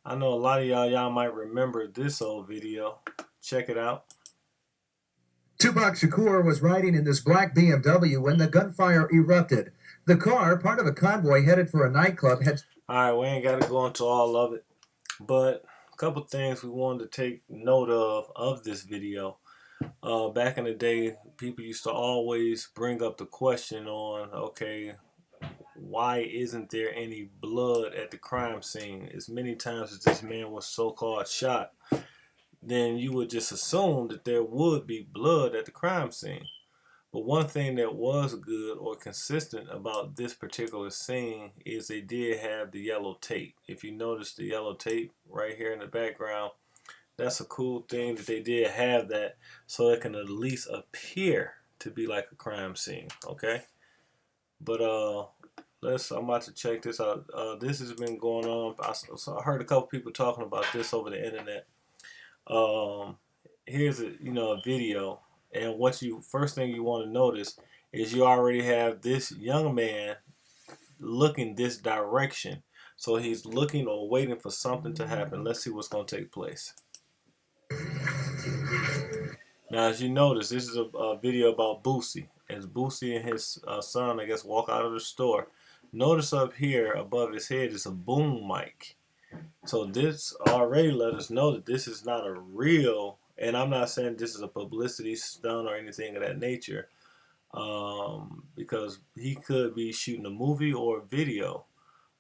I know a lot of y'all might remember this old video. Check it out. Tupac Shakur was riding in this black BMW when the gunfire erupted. The car, part of a convoy headed for a nightclub, had... Alright, we ain't got to go into all of it. But a couple things we wanted to take note of this video. Back in the day, people used to always bring up the question on, okay, why isn't there any blood at the crime scene? As many times as this man was so-called shot, then you would just assume that there would be blood at the crime scene. But one thing that was good or consistent about this particular scene is they did have the yellow tape. If you notice the yellow tape right here in the background, that's a cool thing that they did have that, so it can at least appear to be like a crime scene. Okay, but I'm about to check this out. This has been going on. I heard a couple people talking about this over the internet. Um, Here's a video, and first thing you want to notice is you already have this young man looking this direction, so he's looking or waiting for something to happen. Let's see what's going to take place. Now, as you notice, this is a video about Boosie. As Boosie and his son, I guess, walk out of the store, notice up here above his head is a boom mic. So this already let us know that this is not a real, and I'm not saying this is a publicity stunt or anything of that nature, because he could be shooting a movie or a video.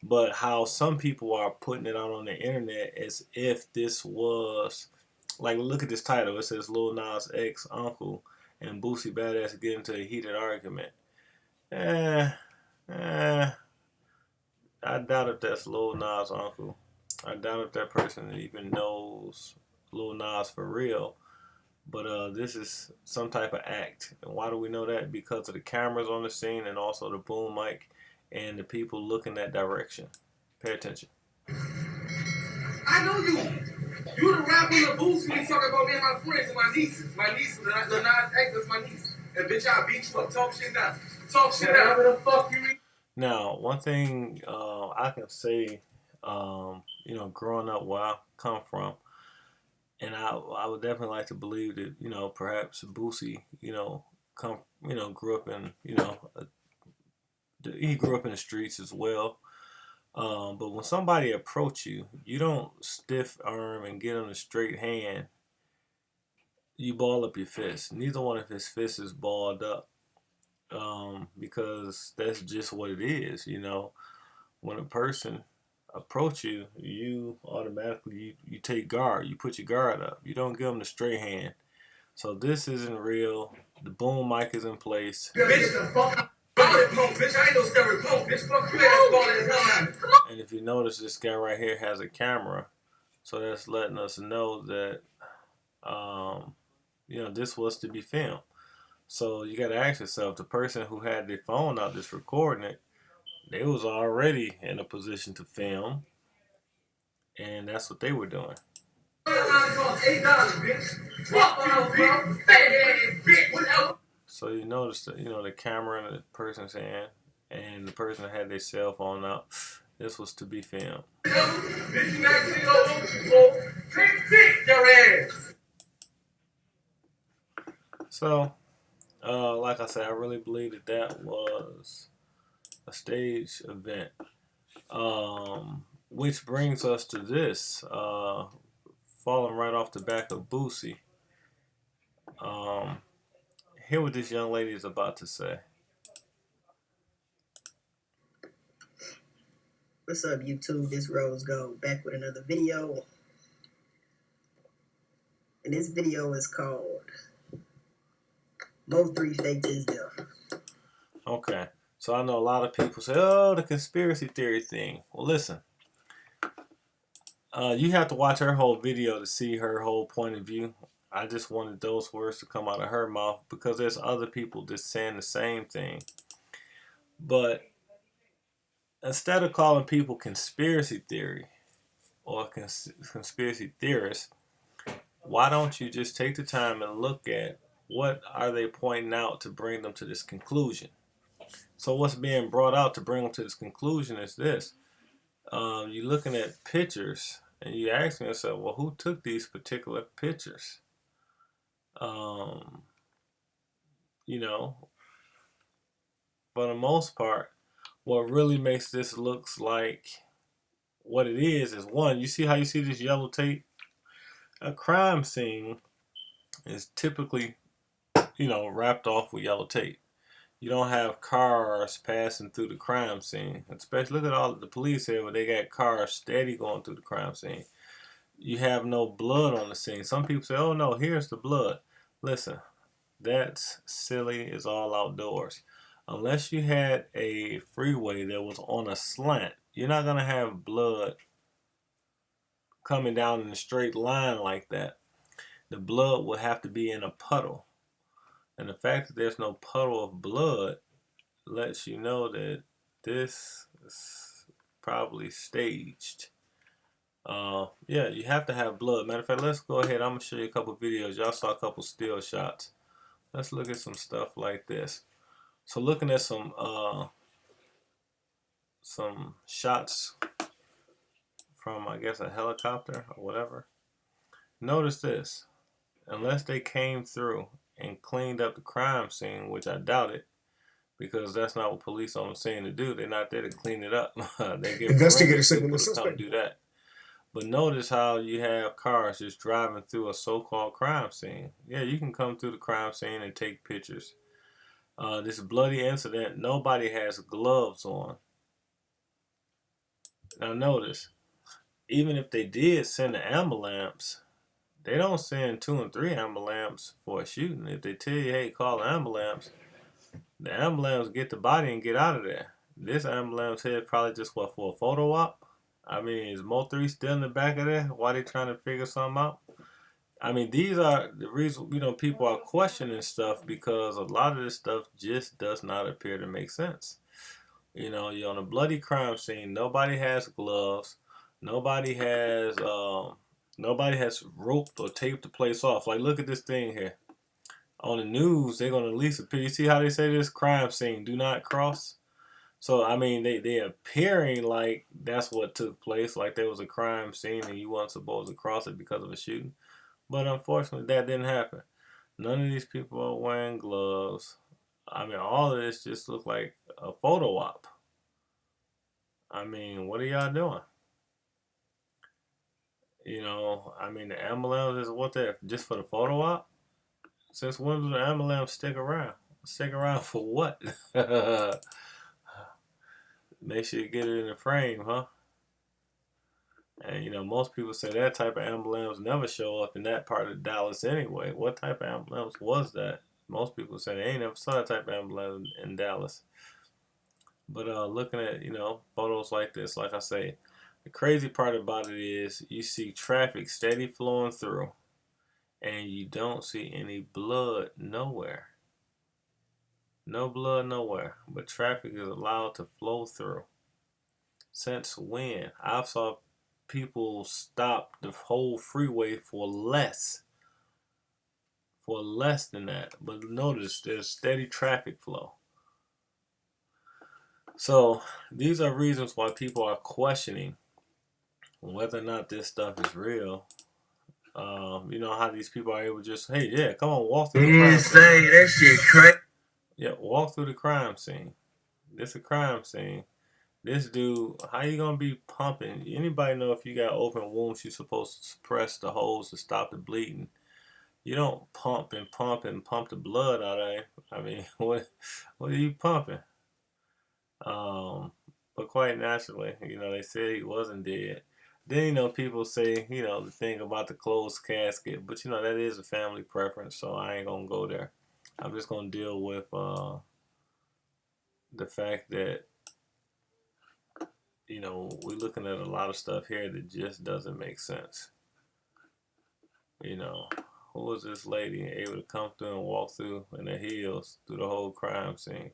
But how some people are putting it out on the internet as if this was, like, look at this title. It says Lil Nas X Uncle and Boosie Badass get into a heated argument. Eh, eh, I doubt if that's Lil Nas Uncle. I doubt if that person even knows Lil Nas for real. But this is some type of act. And why do we know that? Because of the cameras on the scene and also the boom mic and the people looking that direction. Pay attention. I know you. You the rapper in the booth when you talking about me and my friends and my nieces. My niece, the Nas X, that's my niece. And bitch, I'll beat you up. Talk shit down. Talk shit down. Whatever the fuck you read. Now, one thing I can say, growing up where I come from, and I would definitely like to believe that, perhaps Boosie, grew up in, he grew up in the streets as well. But when somebody approach you, you don't stiff arm and get on a straight hand. You ball up your fist. Neither one of his fists is balled up, because that's just what it is. When a person approach you, you automatically you take guard. You put your guard up. You don't give them the straight hand. So this isn't real. The boom mic is in place. Bitch, the fuck. Bitch, I ain't no scary punk. Bitch, fuck you ass ball as hell out. And if you notice, this guy right here has a camera, so that's letting us know that this was to be filmed. So you got to ask yourself, the person who had their phone out just recording it, they was already in a position to film, and that's what they were doing. So you notice that, the camera in the person's hand, and the person that had their cell phone out, this was to be filmed. So, like I said, I really believe that was a stage event. Which brings us to this, falling right off the back of Boosie. Hear what this young lady is about to say. What's up, YouTube? This Rose Gold back with another video. And this video is called Mo 3 Faked His Death. Okay. So I know a lot of people say, oh, the conspiracy theory thing. Well, listen. You have to watch her whole video to see her whole point of view. I just wanted those words to come out of her mouth because there's other people just saying the same thing. But instead of calling people conspiracy theory or conspiracy theorists, why don't you just take the time and look at what are they pointing out to bring them to this conclusion? So what's being brought out to bring them to this conclusion is this. You're looking at pictures And you ask yourself, well, who took these particular pictures? You know, for the most part, what really makes this looks like what it is one, you see how you see this yellow tape? A crime scene is typically, wrapped off with yellow tape. You don't have cars passing through the crime scene. Especially, look at all the police here where they got cars steady going through the crime scene. You have no blood on the scene. Some people say, oh no, here's the blood. Listen, that's silly as all outdoors. Unless you had a freeway that was on a slant, you're not going to have blood coming down in a straight line like that. The blood will have to be in a puddle. And the fact that there's no puddle of blood lets you know that this is probably staged. Yeah, you have to have blood. Matter of fact, let's go ahead. I'm going to show you a couple videos. Y'all saw a couple still shots. Let's look at some stuff like this. So looking at some shots from, I guess, a helicopter or whatever. Notice this. Unless they came through and cleaned up the crime scene, which I doubt it, because that's not what police on the scene to do. They're not there to clean it up. They give investigators signal the suspect. Do that. But notice how you have cars just driving through a so-called crime scene. Yeah, you can come through the crime scene and take pictures. This bloody incident, nobody has gloves on. Now notice, even if they did send an ambulance, they don't send 2 and 3 ambulance for a shooting. If they tell you, hey, call an ambulance, the ambulance get the body and get out of there. This ambulance here probably just, what, for a photo op? I mean, is Mo 3 still in the back of there? Why they trying to figure something out? I mean, these are the reason, people are questioning stuff because a lot of this stuff just does not appear to make sense. You're on a bloody crime scene. Nobody has gloves. Nobody has roped or taped the place off. Like, look at this thing here. On the news, they're going to at least appear. You see how they say this? Crime scene, do not cross. So, I mean, they're appearing like that's what took place. Like there was a crime scene and you weren't supposed to cross it because of a shooting. But unfortunately, that didn't happen. None of these people are wearing gloves. I mean, all of this just looked like a photo op. I mean, what are y'all doing? I mean, the ambulance is what they're just for the photo op? Since when do the ambulance stick around? Stick around for what? Make sure you get it in the frame, huh? And most people say that type of ambulance never show up in that part of Dallas anyway. What type of ambulance was that? Most people say they ain't never saw that type of ambulance in Dallas. But looking at, photos like this, like I say, the crazy part about it is you see traffic steady flowing through and you don't see any blood nowhere. No blood nowhere, but traffic is allowed to flow through. Since when? I saw people stop the whole freeway for less than that. But notice there's steady traffic flow. So these are reasons why people are questioning whether or not this stuff is real. How these people are able to just, hey, yeah, come on, walk through the crime scene. Say that shit crazy. Yeah, walk through the crime scene. This is a crime scene. This dude, how you gonna be pumping? Anybody know if you got open wounds, you're supposed to suppress the holes to stop the bleeding. You don't pump and pump and pump the blood out of it. I mean, what are you pumping? But quite naturally, they said he wasn't dead. Then, people say, the thing about the closed casket. But, that is a family preference, so I ain't going to go there. I'm just going to deal with the fact that, we're looking at a lot of stuff here that just doesn't make sense. Who was this lady able to come through and walk through in her heels through the whole crime scene?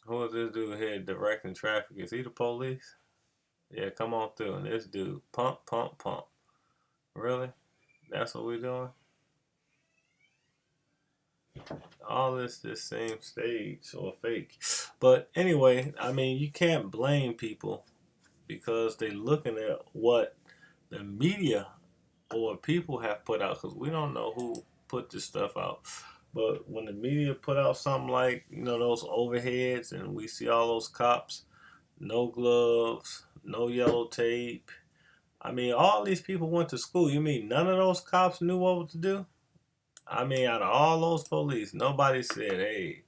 Who is this dude here directing traffic? Is he the police? Yeah, come on through. And this dude, pump, pump, pump. Really? That's what we're doing? All this just seems staged or fake. But anyway, I mean, you can't blame people because they're looking at what the media or people have put out, because we don't know who put this stuff out. But when the media put out something like, those overheads, and we see all those cops, no gloves, no yellow tape. I mean, all these people went to school. You mean none of those cops knew what to do? I mean, out of all those police, nobody said, hey,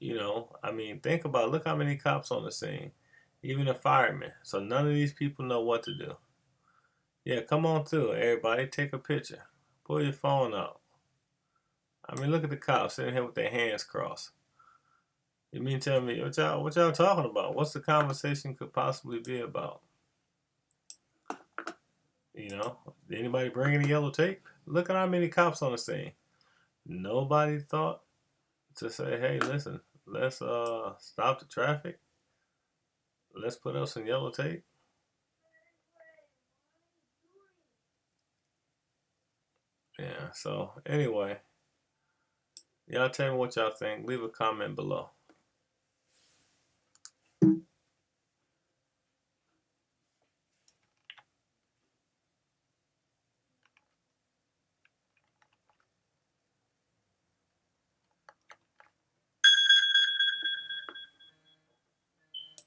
think about it. Look how many cops on the scene. Even the firemen. So none of these people know what to do. Yeah, come on through, everybody. Take a picture. Pull your phone out. I mean, look at the cops sitting here with their hands crossed. You mean tell me what y'all talking about? What's the conversation could possibly be about? Did anybody bring any yellow tape? Look at how many cops on the scene. Nobody thought to say, hey, listen, let's stop the traffic. Let's put up some yellow tape. Yeah, so anyway, y'all tell me what y'all think. Leave a comment below.